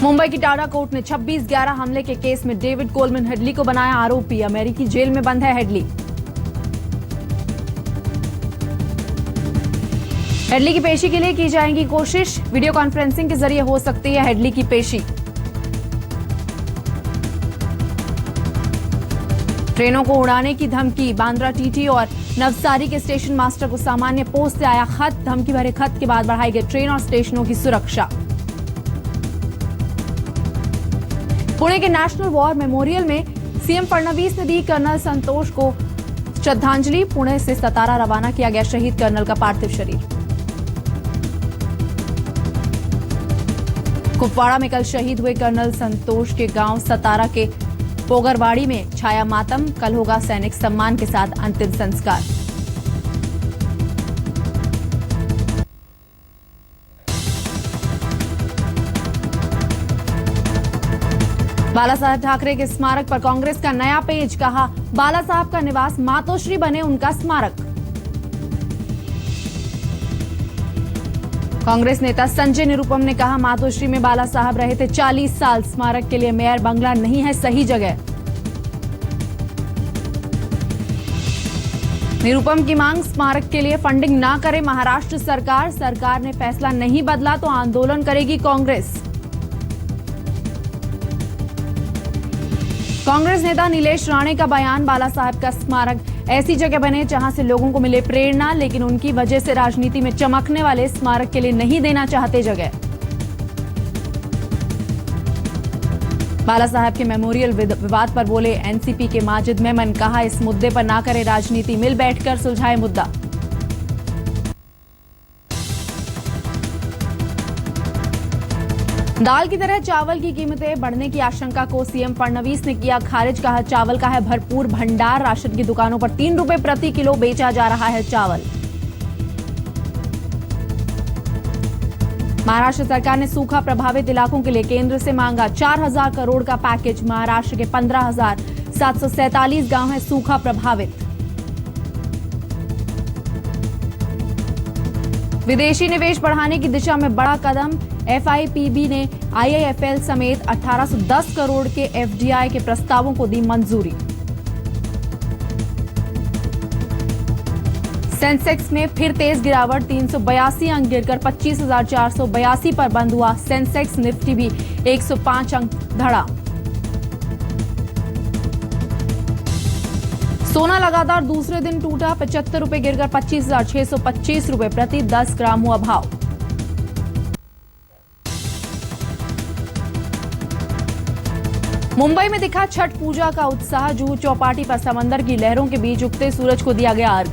मुंबई की TADA court ने 26/11 हमले के केस में डेविड कोलमन हेडली को बनाया आरोपी। अमेरिकी जेल में बंद है हेडली। हेडली की पेशी के लिए की जाएगी कोशिश। वीडियो कॉन्फ्रेंसिंग के जरिए हो सकती है हेडली की पेशी। ट्रेनों को उड़ाने की धमकी। बांद्रा टीटी और नवसारी के स्टेशन मास्टर को सामान्य पोस्ट से आया खत। धमकी भरे खत के बाद बढ़ाई गई ट्रेन और स्टेशनों की सुरक्षा। पुणे के नेशनल वॉर मेमोरियल में सीएम फडणवीस ने दी कर्नल संतोष को श्रद्धांजलि। पुणे से सतारा रवाना किया गया शहीद कर्नल का पार्थिव शरीर। कुपवाड़ा में कल शहीद हुए कर्नल संतोष के गांव सतारा के पोगरवाड़ी में छाया मातम। कल होगा सैनिक सम्मान के साथ अंतिम संस्कार। बाला साहब ठाकरे के स्मारक पर कांग्रेस का नया पेज। कहा, बाला साहब का निवास मातोश्री बने उनका स्मारक। कांग्रेस नेता संजय निरुपम ने कहा, मातोश्री में बाला साहब रहे थे 40 साल। स्मारक के लिए मेयर बंगला नहीं है सही जगह। निरुपम की मांग, स्मारक के लिए फंडिंग ना करे महाराष्ट्र सरकार। सरकार ने फैसला नहीं बदला तो आंदोलन करेगी कांग्रेस। कांग्रेस नेता नीलेश राणे का बयान, बाला साहब का स्मारक ऐसी जगह बने जहां से लोगों को मिले प्रेरणा, लेकिन उनकी वजह से राजनीति में चमकने वाले स्मारक के लिए नहीं देना चाहते जगह। बाला साहब के मेमोरियल विवाद पर बोले एनसीपी के माजिद मेमन। कहा, इस मुद्दे पर ना करे राजनीति, मिल बैठकर सुलझाए मुद्दा। दाल की तरह चावल की कीमतें बढ़ने की आशंका को सीएम फडणवीस ने किया खारिज। कहा, चावल का है भरपूर भंडार। राशन की दुकानों पर 3 रुपए प्रति किलो बेचा जा रहा है चावल। महाराष्ट्र सरकार ने सूखा प्रभावित इलाकों के लिए केंद्र से मांगा 4000 करोड़ का पैकेज। महाराष्ट्र के 15,747 गांव हैं सूखा प्रभावित। विदेशी निवेश बढ़ाने की दिशा में बड़ा कदम। एफआईपीबी ने आईआईएफएल समेत 1810 करोड़ के एफडीआई के प्रस्तावों को दी मंजूरी। सेंसेक्स में फिर तेज गिरावट। 382 अंक गिरकर 25,482 पर बंद हुआ सेंसेक्स। निफ्टी भी 105 अंक धड़ा। सोना लगातार दूसरे दिन टूटा। 75 रुपए गिरकर 25,625 रुपए प्रति 10 ग्राम हुआ भाव। मुंबई में दिखा छठ पूजा का उत्साह। जुहू चौपाटी पर समंदर की लहरों के बीच उगते सूरज को दिया गया अर्घ।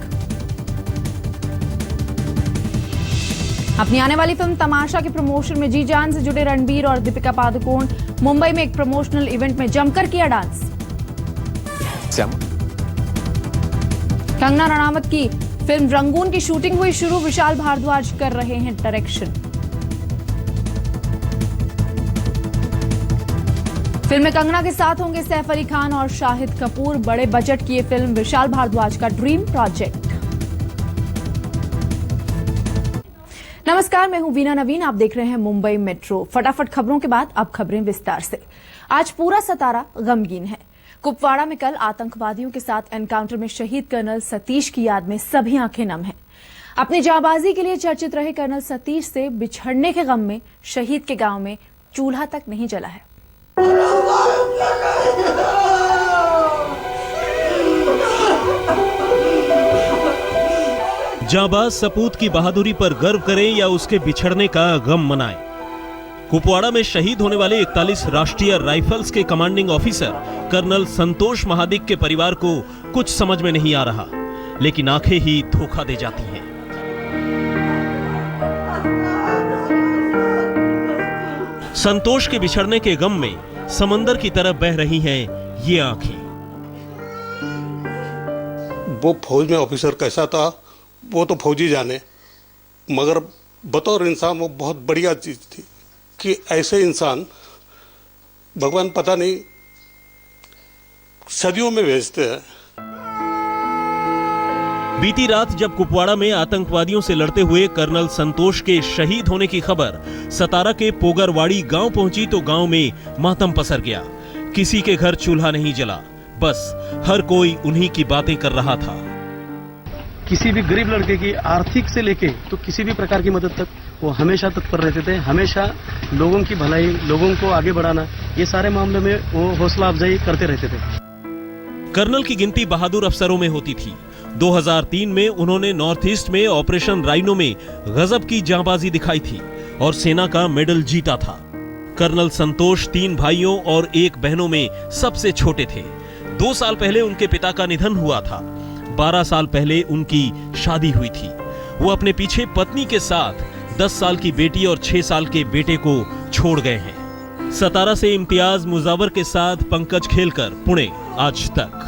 अपनी आने वाली फिल्म तमाशा के प्रमोशन में जी जान से जुटे रणबीर और दीपिका पादुकोण। मुंबई में एक प्रमोशनल इवेंट में जमकर किया डांस। कंगना रणावत की फिल्म रंगून की शूटिंग हुई शुरू। विशाल भारद्वाज कर रहे हैं डायरेक्शन। फिल्म में कंगना के साथ होंगे सैफ अली खान और शाहिद कपूर। बड़े बजट की ये फिल्म विशाल भारद्वाज का ड्रीम प्रोजेक्ट। नमस्कार, मैं हूं वीना नवीन। आप देख रहे हैं मुंबई मेट्रो। फटाफट खबरों के बाद अब खबरें विस्तार से। आज पूरा सतारा गमगीन है। कुपवाड़ा में कल आतंकवादियों के साथ एनकाउंटर में शहीद कर्नल सतीश की याद में सभी आंखें नम हैं। अपनी जांबाजी के लिए चर्चित रहे कर्नल सतीश से बिछड़ने के गम में शहीद के गांव में चूल्हा तक नहीं जला है। जांबाज सपूत की बहादुरी पर गर्व करें या उसके बिछड़ने का गम मनाएं। कुपवाड़ा में शहीद होने वाले 41 राष्ट्रीय राइफल्स के कमांडिंग ऑफिसर कर्नल संतोष महादिक के परिवार को कुछ समझ में नहीं आ रहा, लेकिन आंखें ही धोखा दे जाती हैं। संतोष के बिछड़ने के गम में समंदर की तरफ बह रही हैं ये आंखें। वो फौज में ऑफिसर कैसा था वो तो फौजी जाने, मगर बतौर इंसान वो बहुत बढ़िया चीज थी कि ऐसे इंसान भगवान पता नहीं सदियों में भेजते हैं। बीती रात जब कुपवाड़ा में आतंकवादियों से लड़ते हुए कर्नल संतोष के शहीद होने की खबर सतारा के पोगरवाड़ी गांव पहुंची तो गांव में मातम पसर गया। किसी के घर चूल्हा नहीं जला, बस हर कोई उन्हीं की बातें कर रहा था। किसी भी गरीब लड़के की आर्थिक से लेके तो किसी भी प्रकार की मदद तक वो हमेशा तत्पर रहते थे। हमेशा लोगों की भलाई, लोगों को आगे बढ़ाना, ये सारे मामले में वो हौसला अफजाई करते रहते थे। कर्नल की गिनती बहादुर अफसरों में होती थी। 2003 में उन्होंने नॉर्थ ईस्ट में ऑपरेशन राइनो में गजब की जांबाजी दिखाई थी और सेना का मेडल जीता था। कर्नल संतोष 3 भाइयों और 1 बहनों में सबसे छोटे थे। 2 साल पहले उनके पिता का निधन हुआ था। 12 साल पहले उनकी शादी हुई थी। वो अपने पीछे पत्नी के साथ 10 साल की बेटी और 6 साल के बेटे को छोड़ गए हैं। सतारा से इम्तियाज मुजावर के साथ पंकज खेलकर, पुणे, आज तक।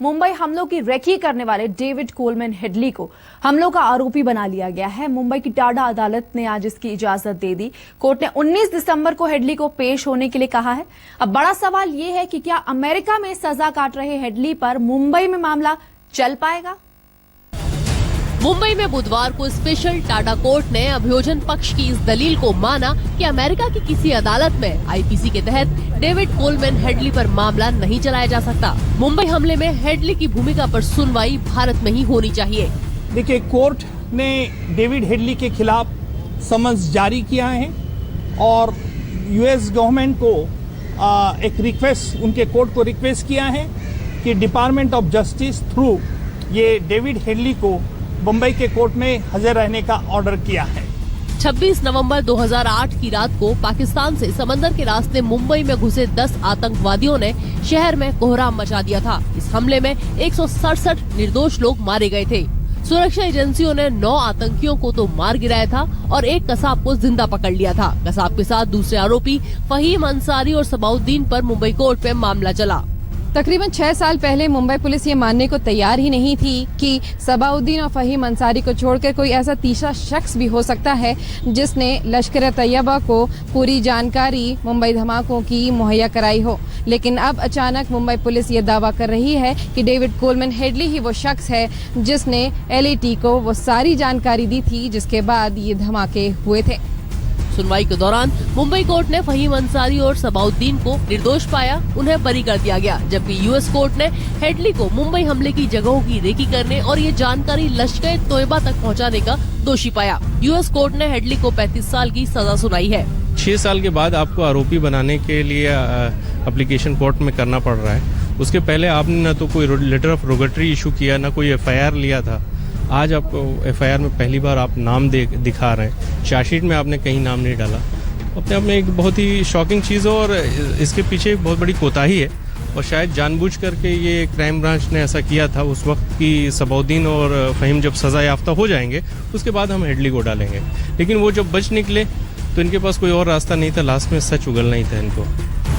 मुंबई हमलों की रेकी करने वाले डेविड कोलमैन हेडली को हमलों का आरोपी बना लिया गया है। मुंबई की टाडा अदालत ने आज इसकी इजाजत दे दी। कोर्ट ने 19 दिसंबर को हेडली को पेश होने के लिए कहा है। अब बड़ा सवाल यह है कि क्या अमेरिका में सजा काट रहे हेडली पर मुंबई में मामला चल पाएगा? मुंबई में बुधवार को स्पेशल टाडा कोर्ट ने अभियोजन पक्ष की इस दलील को माना कि अमेरिका की किसी अदालत में आईपीसी के तहत डेविड कोलमैन हेडली पर मामला नहीं चलाया जा सकता। मुंबई हमले में हेडली की भूमिका पर सुनवाई भारत में ही होनी चाहिए। देखिए, कोर्ट ने डेविड हेडली के खिलाफ समन्स जारी किया है और यूएस गवर्नमेंट को एक रिक्वेस्ट, उनके कोर्ट को रिक्वेस्ट किया है कि डिपार्टमेंट ऑफ जस्टिस थ्रू ये डेविड हेडली को मुंबई के कोर्ट में हाजिर रहने का ऑर्डर किया है। 26 नवंबर 2008 की रात को पाकिस्तान से समंदर के रास्ते मुंबई में घुसे 10 आतंकवादियों ने शहर में कोहराम मचा दिया था। इस हमले में 167 निर्दोष लोग मारे गए थे। सुरक्षा एजेंसियों ने 9 आतंकियों को तो मार गिराया था और 1 कसाब को जिंदा पकड़ लिया था। कसाब के साथ दूसरे आरोपी फहीम अंसारी और सबाउद्दीन पर मुंबई कोर्ट में मामला चला। तकरीबन 6 साल पहले मुंबई पुलिस ये मानने को तैयार ही नहीं थी कि सबाउद्दीन और फहीम अंसारी को छोड़कर कोई ऐसा तीसरा शख्स भी हो सकता है जिसने लश्कर तैयबा को पूरी जानकारी मुंबई धमाकों की मुहैया कराई हो। लेकिन अब अचानक मुंबई पुलिस ये दावा कर रही है कि डेविड कोलमैन हेडली ही वो शख्स है जिसने एलईटी को वो सारी जानकारी दी थी जिसके बाद ये धमाके हुए थे। सुनवाई के दौरान मुंबई कोर्ट ने फहीम अंसारी और सबाउद्दीन को निर्दोष पाया, उन्हें बरी कर दिया गया, जबकि यूएस कोर्ट ने हेडली को मुंबई हमले की जगहों की रेकी करने और ये जानकारी लश्कर तोयबा तक पहुंचाने का दोषी पाया। यूएस कोर्ट ने हेडली को 35 साल की सजा सुनाई है। 6 साल के बाद आपको आरोपी बनाने के लिए एप्लीकेशन कोर्ट में करना पड़ रहा है। उसके पहले आपने न तो कोई लेटर ऑफ रोगेटरी इशू किया, न कोई एफआईआर लिया था। आज आपको एफआईआर में पहली बार आप नाम दिखा रहे हैं, चार्जशीट में आपने कहीं नाम नहीं डाला। अपने आप में एक बहुत ही शॉकिंग चीज़ है और इसके पीछे एक बहुत बड़ी कोताही है और शायद जानबूझ करके ये क्राइम ब्रांच ने ऐसा किया था। उस वक्त की सबाउद्दीन और फहीम जब सज़ा याफ्ता हो जाएंगे उसके बाद हम हेडली को डालेंगे, लेकिन वो जब बच निकले तो इनके पास कोई और रास्ता नहीं था, लास्ट में सच उगलना ही था इनको।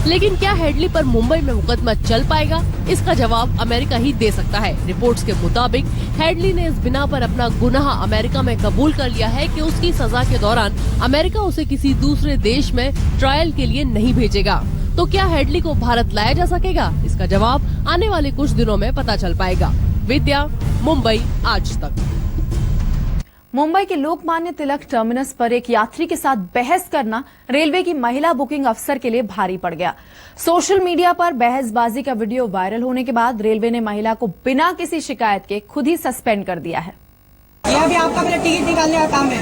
लेकिन क्या हेडली पर मुंबई में मुकदमा चल पाएगा? इसका जवाब अमेरिका ही दे सकता है। रिपोर्ट्स के मुताबिक हेडली ने इस बिना पर अपना गुनाह अमेरिका में कबूल कर लिया है कि उसकी सजा के दौरान अमेरिका उसे किसी दूसरे देश में ट्रायल के लिए नहीं भेजेगा। तो क्या हेडली को भारत लाया जा सकेगा? इसका जवाब आने वाले कुछ दिनों में पता चल पाएगा। विद्या, मुंबई, आज तक। मुंबई के लोकमान्य तिलक टर्मिनस पर एक यात्री के साथ बहस करना रेलवे की महिला बुकिंग अफसर के लिए भारी पड़ गया। सोशल मीडिया पर बहसबाजी का वीडियो वायरल होने के बाद रेलवे ने महिला को बिना किसी शिकायत के खुद ही सस्पेंड कर दिया है। यह भी आपका पहले टिकट निकालने का काम है,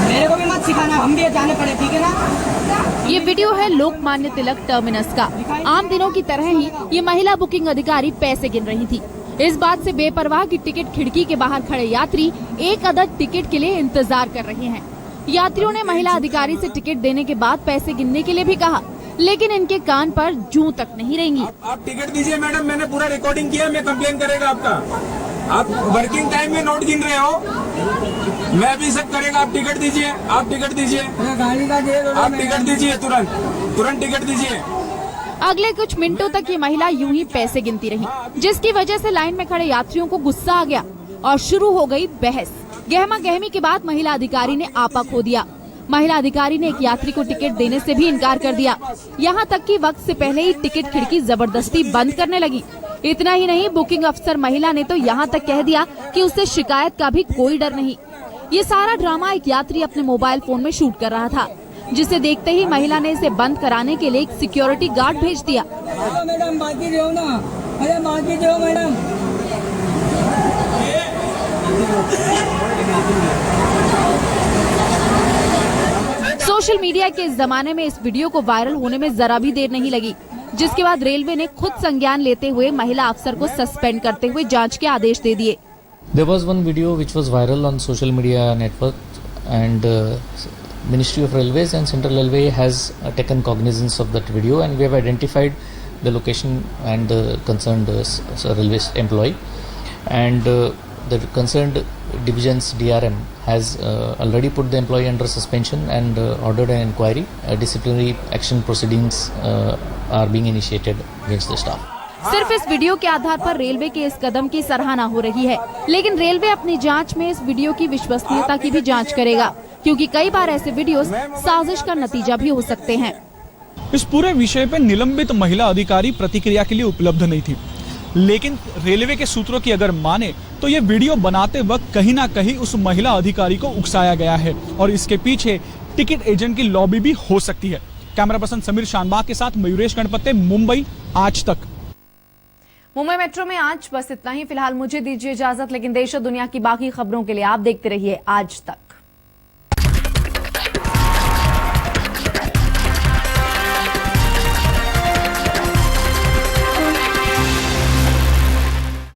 मेरे को भी मत सिखाना, हम भी जाने पड़े, ठीक है ना। ये वीडियो है लोकमान्य तिलक टर्मिनस का। आम दिनों की तरह ही ये महिला बुकिंग अधिकारी पैसे गिन रही थी। इस बात से बेपरवाह कि टिकट खिड़की के बाहर खड़े यात्री एक अदद टिकट के लिए इंतजार कर रहे हैं। यात्रियों ने महिला अधिकारी से टिकट देने के बाद पैसे गिनने के लिए भी कहा, लेकिन इनके कान पर जूं तक नहीं रहेंगी। आप टिकट दीजिए मैडम, मैंने पूरा रिकॉर्डिंग किया, मैं कंप्लेन करेगा आपका। आप वर्किंग टाइम में नोट गिन रहे हो, मैं भी सब करेगा। आप टिकट दीजिए, आप टिकट दीजिए, आप टिकट दीजिए, तुरंत टिकट दीजिए। अगले कुछ मिनटों तक ये महिला यूं ही पैसे गिनती रही, जिसकी वजह से लाइन में खड़े यात्रियों को गुस्सा आ गया और शुरू हो गई बहस। गहमा गहमी के बाद महिला अधिकारी ने आपा खो दिया। महिला अधिकारी ने एक यात्री को टिकट देने से भी इनकार कर दिया। यहाँ तक कि वक्त से पहले ही टिकट खिड़की जबरदस्ती बंद करने लगी। इतना ही नहीं, बुकिंग अफसर महिला ने तो यहाँ तक कह दिया कि उससे शिकायत का भी कोई डर नहीं। ये सारा ड्रामा एक यात्री अपने मोबाइल फोन में शूट कर रहा था, जिसे देखते ही महिला ने इसे बंद कराने के लिए एक सिक्योरिटी गार्ड भेज दिया। मैडम बाकी दो ना, अरे बाकी दो मैडम। सोशल मीडिया के इस जमाने में इस वीडियो को वायरल होने में जरा भी देर नहीं लगी, जिसके बाद रेलवे ने खुद संज्ञान लेते हुए महिला अफसर को सस्पेंड करते हुए जांच के आदेश दे दिए। There was one video which was viral on social media network, and Ministry of Railways and Central Railway has taken cognizance of that video, and we have identified the location and the concerned railway employee, and the concerned division's DRM has already put the employee under suspension and ordered an inquiry. Disciplinary action proceedings are being initiated against the staff. सिर्फ इस video के आधार पर railway के इस कदम की सराहना हो रही है, लेकिन रेलवे अपनी जांच में इस वीडियो की विश्वसनीयता की भी जांच करेगा, क्योंकि कई बार ऐसे वीडियोस साजिश का नतीजा भी हो सकते हैं। इस पूरे विषय पर निलंबित महिला अधिकारी प्रतिक्रिया के लिए उपलब्ध नहीं थी, लेकिन रेलवे के सूत्रों की अगर माने तो ये वीडियो बनाते वक्त कहीं ना कहीं उस महिला अधिकारी को उकसाया गया है और इसके पीछे टिकट एजेंट की लॉबी भी हो सकती है। कैमरा पर्सन समीर शानबाग के साथ मयूरेश गणपति, मुंबई, आज तक। मुंबई मेट्रो में आज बस इतना ही। फिलहाल मुझे दीजिए इजाजत, लेकिन देश और दुनिया की बाकी खबरों के लिए आप देखते रहिए आज तक।